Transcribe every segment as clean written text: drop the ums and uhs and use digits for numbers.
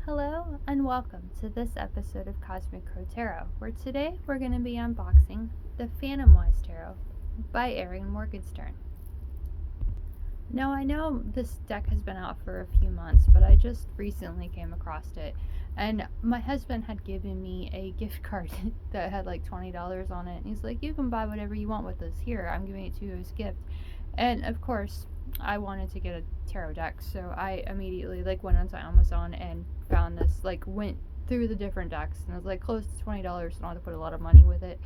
Hello and welcome to this episode of Cosmic Crow Tarot, where today we're going to be unboxing the Phantomwise Tarot by Erin Morgenstern. Now I know this deck has been out for a few months, but I just recently came across it, and my husband had given me a gift card that had like $20 on it, and he's like, you can buy whatever you want with this. Here, I'm giving it to you as a gift. And of course, I wanted to get a tarot deck, so I immediately went onto Amazon and found this, went through the different decks, and it was like close to $20, so I don't have to put a lot of money with it.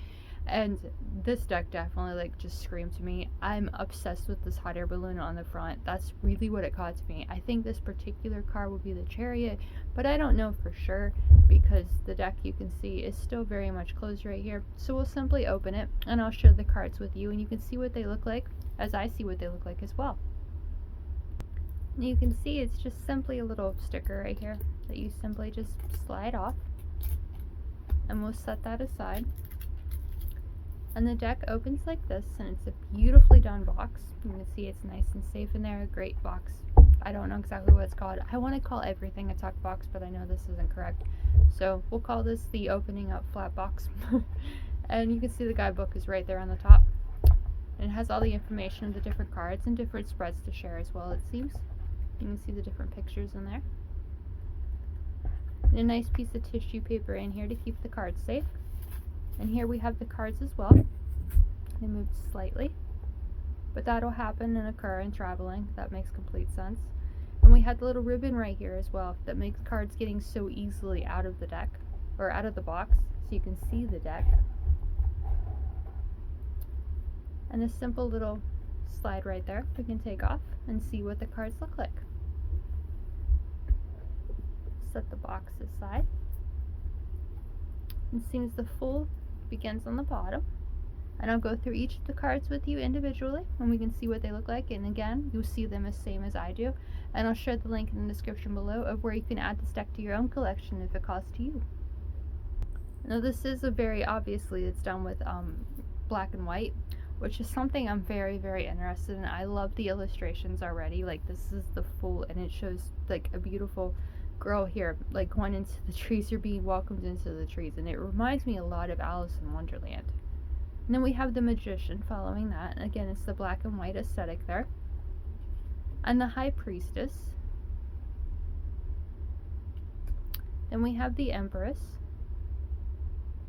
And this deck definitely just screamed to me. I'm obsessed with this hot air balloon on the front. That's really what it caught to me. I think this particular card will be the Chariot, but I don't know for sure because the deck, you can see, is still very much closed right here. So we'll simply open it and I'll share the cards with you and you can see what they look like as I see what they look like as well. You can see it's just simply a little sticker right here that you simply just slide off, and we'll set that aside. And the deck opens like this, and it's a beautifully done box. You can see it's nice and safe in there, a great box. I don't know exactly what it's called. I want to call everything a tuck box, but I know this isn't correct. So we'll call this the opening up flat box. And you can see the guidebook is right there on the top. And it has all the information of the different cards and different spreads to share as well, it seems. You can see the different pictures in there. And a nice piece of tissue paper in here to keep the cards safe. And here we have the cards as well. They moved slightly, but that'll happen and occur in traveling. That makes complete sense. And we had the little ribbon right here as well that makes cards getting so easily out of the deck, or out of the box, so you can see the deck. And a simple little slide right there we can take off and see what the cards look like. Set the box aside. It seems the full begins on the bottom, and I'll go through each of the cards with you individually and we can see what they look like, and again you'll see them as same as I do, and I'll share the link in the description below of where you can add this deck to your own collection if it calls to you. Now this is a very obviously it's done with black and white, which is something I'm very interested in. I love the illustrations already. This is the full, and it shows a beautiful girl here going into the trees. You're being welcomed into the trees, and it reminds me a lot of Alice in Wonderland. And then we have the Magician following that, and again it's the black and white aesthetic there, and the High Priestess. Then we have the Empress.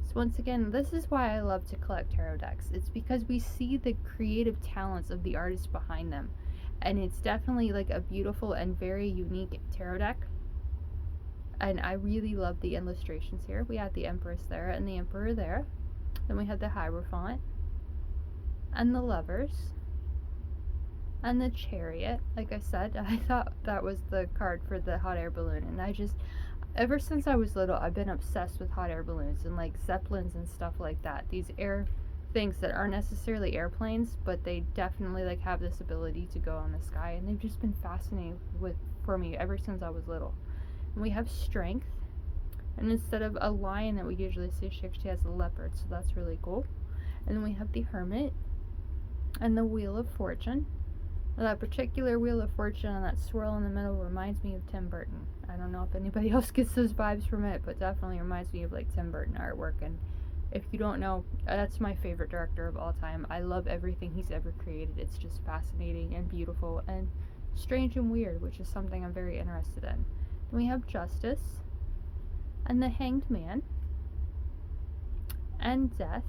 So once again, this is why I love to collect tarot decks. It's because we see the creative talents of the artists behind them, and it's definitely a beautiful and very unique tarot deck. And I really love the illustrations here. We have the Empress there and the Emperor there. Then we have the Hierophant and the Lovers and the Chariot. Like I said, I thought that was the card for the hot air balloon, and ever since I was little, I've been obsessed with hot air balloons and zeppelins and stuff like that. These air things that aren't necessarily airplanes, but they definitely have this ability to go on the sky, and they've just been fascinating for me ever since I was little. And we have Strength, and instead of a lion that we usually see, she actually has a leopard, so that's really cool. And then we have the Hermit and the Wheel of Fortune. Now, that particular Wheel of Fortune and that swirl in the middle reminds me of Tim Burton. I don't know if anybody else gets those vibes from it, but definitely reminds me of Tim Burton artwork. And if you don't know, that's my favorite director of all time. I love everything he's ever created. It's just fascinating and beautiful and strange and weird, which is something I'm very interested in. Then we have Justice and the Hanged Man and Death.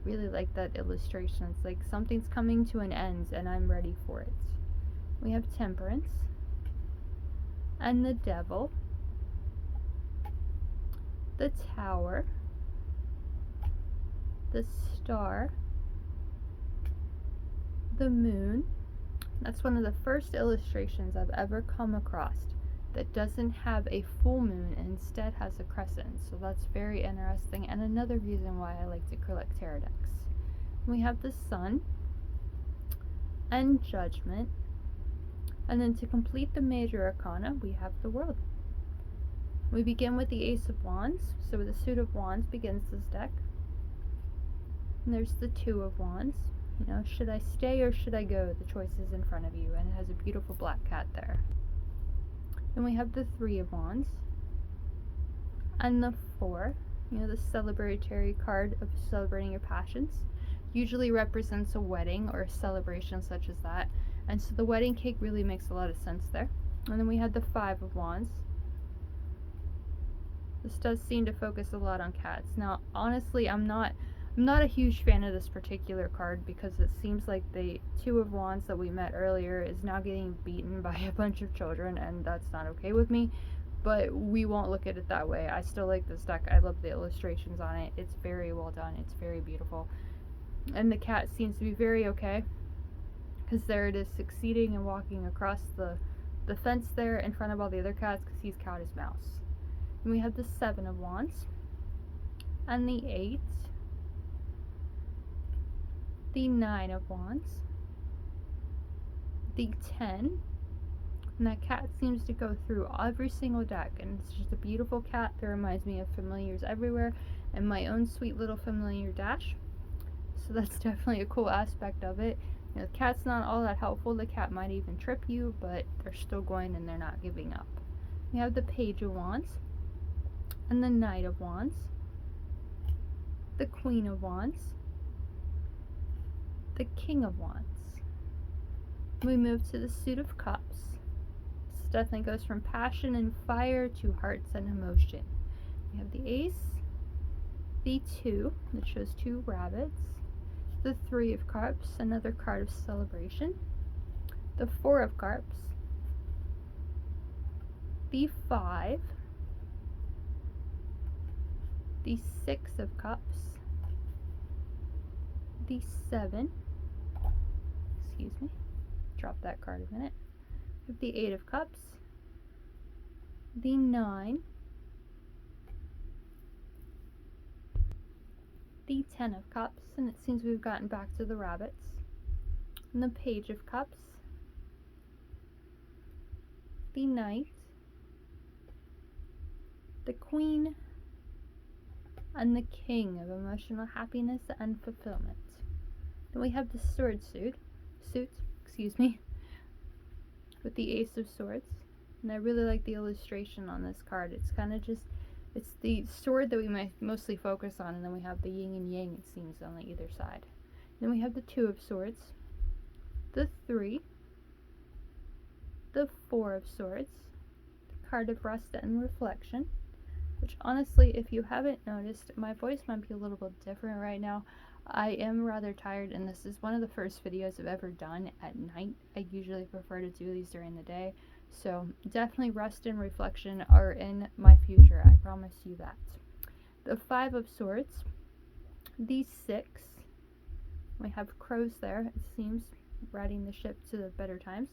Really like that illustration. It's something's coming to an end and I'm ready for it. We have Temperance and the Devil, the Tower, the Star, the Moon. That's one of the first illustrations I've ever come across that doesn't have a full moon and instead has a crescent, so that's very interesting and another reason why I like to collect tarot decks. We have the Sun and Judgment, and then to complete the major arcana we have the World. We begin with the Ace of Wands, so the Suit of Wands begins this deck, and there's the Two of Wands. Should I stay or should I go? The choice is in front of you, and it has a beautiful black cat there. Then we have the Three of Wands and the Four. You know, the celebratory card of celebrating your passions usually represents a wedding or a celebration such as that. And so the wedding cake really makes a lot of sense there. And then we have the Five of Wands. This does seem to focus a lot on cats. Now, honestly, I'm not a huge fan of this particular card because it seems like the Two of Wands that we met earlier is now getting beaten by a bunch of children, and that's not okay with me. But we won't look at it that way. I still like this deck. I love the illustrations on it. It's very well done. It's very beautiful. And the cat seems to be very okay, because there it is succeeding and walking across the fence there in front of all the other cats because he's caught his mouse. And we have the Seven of Wands and the Eight, the Nine of Wands, the 10, and that cat seems to go through every single deck, and it's just a beautiful cat that reminds me of Familiars Everywhere and my own sweet little familiar Dash. So that's definitely a cool aspect of it. You know, the cat's not all that helpful. The cat might even trip you, but they're still going and they're not giving up. We have the Page of Wands and the Knight of Wands, the Queen of Wands, the King of Wands. We move to the Suit of Cups. This definitely goes from passion and fire to hearts and emotion. We have the Ace, the Two, that shows two rabbits, the Three of Cups, another card of celebration, the Four of Cups, the Five, the Six of Cups, the Seven, drop that card a minute, we have the Eight of Cups, the Nine, the 10 of Cups, and it seems we've gotten back to the rabbits, and the Page of Cups, the Knight, the Queen, and the King of emotional happiness and fulfillment. Then we have the Sword suit, with the Ace of Swords, and I really like the illustration on this card. It's kind of just, it's the sword that we might mostly focus on, and then we have the yin and yang, it seems, on either side. Then we have the Two of Swords, the Three, the Four of Swords, the card of rest and reflection, which honestly, if you haven't noticed, my voice might be a little bit different right now. I am rather tired, and this is one of the first videos I've ever done at night. I usually prefer to do these during the day, so definitely rest and reflection are in my future, I promise you that. The Five of Swords, the Six, we have crows there, it seems, riding the ship to the better times.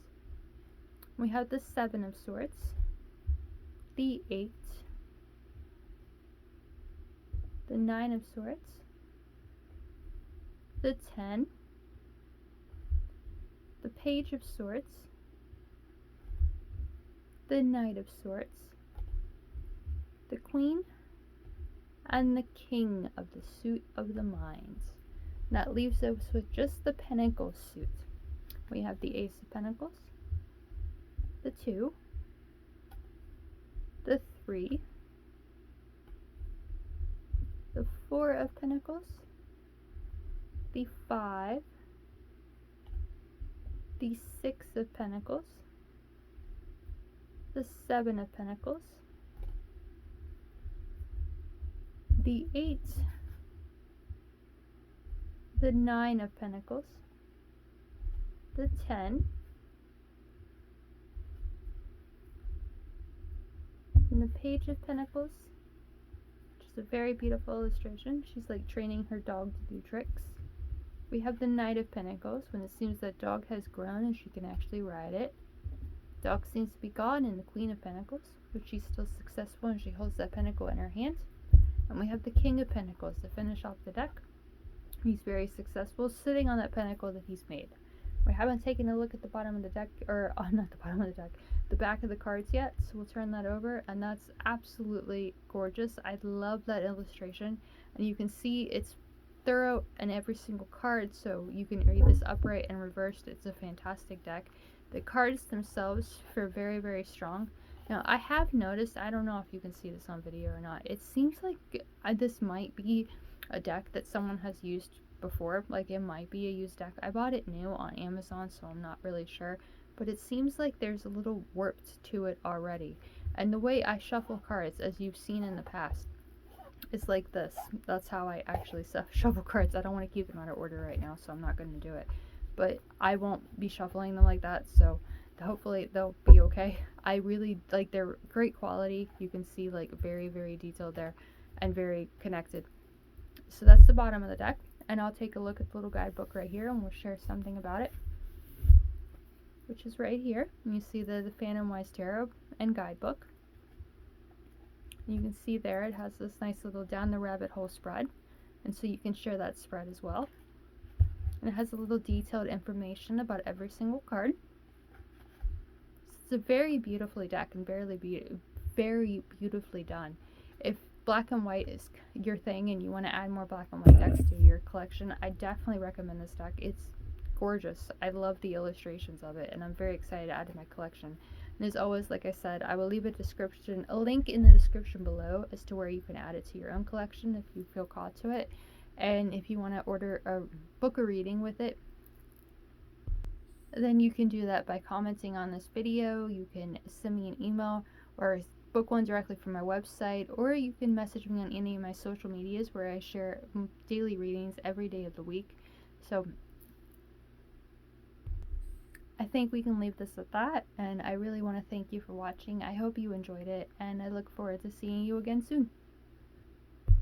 We have the Seven of Swords, the Eight, the Nine of Swords, the 10, the Page of Swords, the Knight of Swords, the Queen, and the King of the Suit of the Minds. And that leaves us with just the Pentacles suit. We have the Ace of Pentacles, the Two, the Three, the Four of Pentacles, the Five, the Six of Pentacles, the Seven of Pentacles, the Eight, the Nine of Pentacles, the 10, and the Page of Pentacles, which is a very beautiful illustration. She's like training her dog to do tricks. We have the Knight of Pentacles, when it seems that dog has grown and she can actually ride it. Dog seems to be gone, and the Queen of Pentacles, but she's still successful and she holds that pentacle in her hand. And we have the King of Pentacles to finish off the deck. He's very successful, sitting on that pentacle that he's made. We haven't taken a look at the bottom of the deck, or not the bottom of the deck, the back of the cards yet, so we'll turn that over, and that's absolutely gorgeous. I love that illustration, and you can see it's thorough in every single card, so you can read this upright and reversed. It's a fantastic deck. The cards themselves are very, very strong, Now, I have noticed, I don't know if you can see this on video or not, it seems like this might be a deck that someone has used before. Like, it might be a used deck. I bought it new on Amazon, so I'm not really sure. But it seems like there's a little warped to it already. And the way I shuffle cards, as you've seen in the past, is like this. That's how I actually shuffle cards. I don't want to keep them out of order right now, so I'm not going to do it. But I won't be shuffling them like that, so hopefully they'll be okay. I really like, they're great quality. You can see like very, very detailed there and very connected. So that's the bottom of the deck, and I'll take a look at the little guidebook right here and we'll share something about it, which is right here. And you see the Phantomwise Tarot and guidebook. You can see there it has this nice little down the rabbit hole spread, and so you can share that spread as well. And it has a little detailed information about every single card. It's a very beautifully decked and very beautifully done. If black and white is your thing and you want to add more black and white decks to your collection, I definitely recommend this deck. It's gorgeous. I love the illustrations of it, and I'm very excited to add to my collection. And as always, like I said, I will leave a link in the description below as to where you can add it to your own collection if you feel called to it. And if you want to book a reading with it, then you can do that by commenting on this video. You can send me an email or book one directly from my website, or you can message me on any of my social medias where I share daily readings every day of the week. So I think we can leave this at that, and I really want to thank you for watching. I hope you enjoyed it, and I look forward to seeing you again soon.